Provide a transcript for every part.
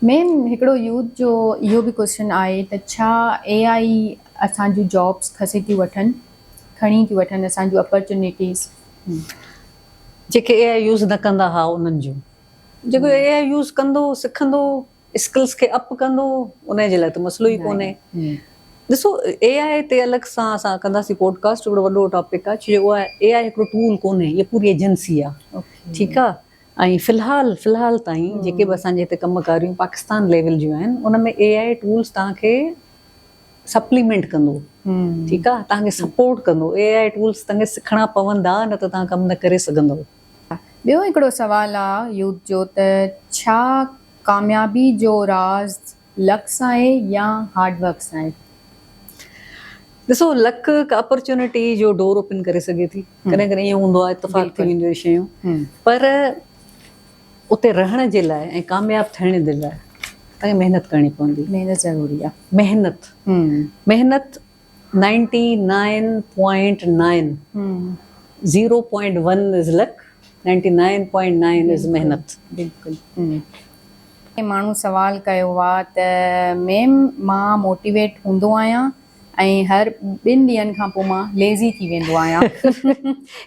Main हिकिड़ो youth जो इहो बि क्वेश्चन आहे त छा AI असांजूं जॉब्स खसी थियूं वठनि, खणी थियूं वठनि असांजूं अपॉर्चुनिटीज़। जेके AI यूज़ न कंदा हा उन्हनि जूं, जेको AI यूज़ कंदो सिखंदो स्किल्स खे अप कंदो उन जे लाइ त मसइलो ई कोन्हे। ॾिसो AI ते अलॻि सां असां कंदासीं पॉडकास्ट, हिकिड़ो वॾो टॉपिक आहे छो उहा AI हिकिड़ो टूल कोन्हे, इहा पूरी एजेंसी आहे। ठीकु आहे। ऐं फ़िलहाल ताईं जेके बि असांजे हिते कमकारियूं पाकिस्तान लेवल जूं आहिनि उन में AI टूल्स तव्हांखे सप्लीमेंट कंदो। ठीकु आहे, तव्हांखे सपोर्ट कंदो। AI टूल्स तव्हांखे सिखणा पवंदा, न त तव्हां कमु न करे सघंदव। ॿियो हिकिड़ो सुवालु आहे यूथ जो त छा कामयाबी जो राज़ लक सां आहे या हार्डवर्क सां आहे? ॾिसो लक अपॉर्चुनिटी जो डोर ओपन करे सघे थी, कॾहिं कॾहिं ईअं हूंदो आहे इत्तेफ़ाक़ थी वेंदियूं शयूं, पर उते रहण जे लाइ ऐं कामयाबु थियण जे लाइ तव्हांखे महिनत करणी पवंदी। महिनत ज़रूरी आहे। महिनत 99.9 0.1 इज़ लक, 99.9 इज़ महिनत। बिल्कुलु। माण्हू सवाल कयो आहे त मैम मां मोटिवेट हूंदो आहियां ऐं हर 2 ॾींहंनि खां पोइ मां लेज़ी थी वेंदो आहियां।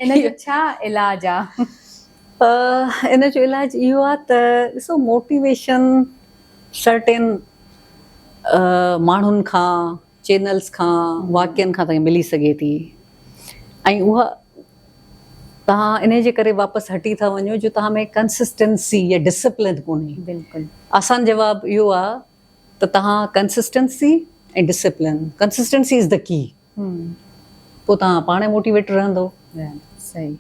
इन जो छा इलाज आहे? इन जो इलाज इहो आहे त ॾिसो मोटिवेशन सर्टेन माण्हुनि खां, चैनल्स खां, वाक्यनि खां तव्हांखे मिली सघे थी, ऐं उहा तव्हां इन जे करे वापसि हटी था वञो जो तव्हां में कंसिस्टेंसी या डिसिप्लिन कोन्हे। बिल्कुलु। आसान जवाबु इहो आहे त तव्हां कंसिस्टेंसी ऐं discipline, consistency is the key, पोइ तव्हां पाण मोटिवेट रहंदो। सही।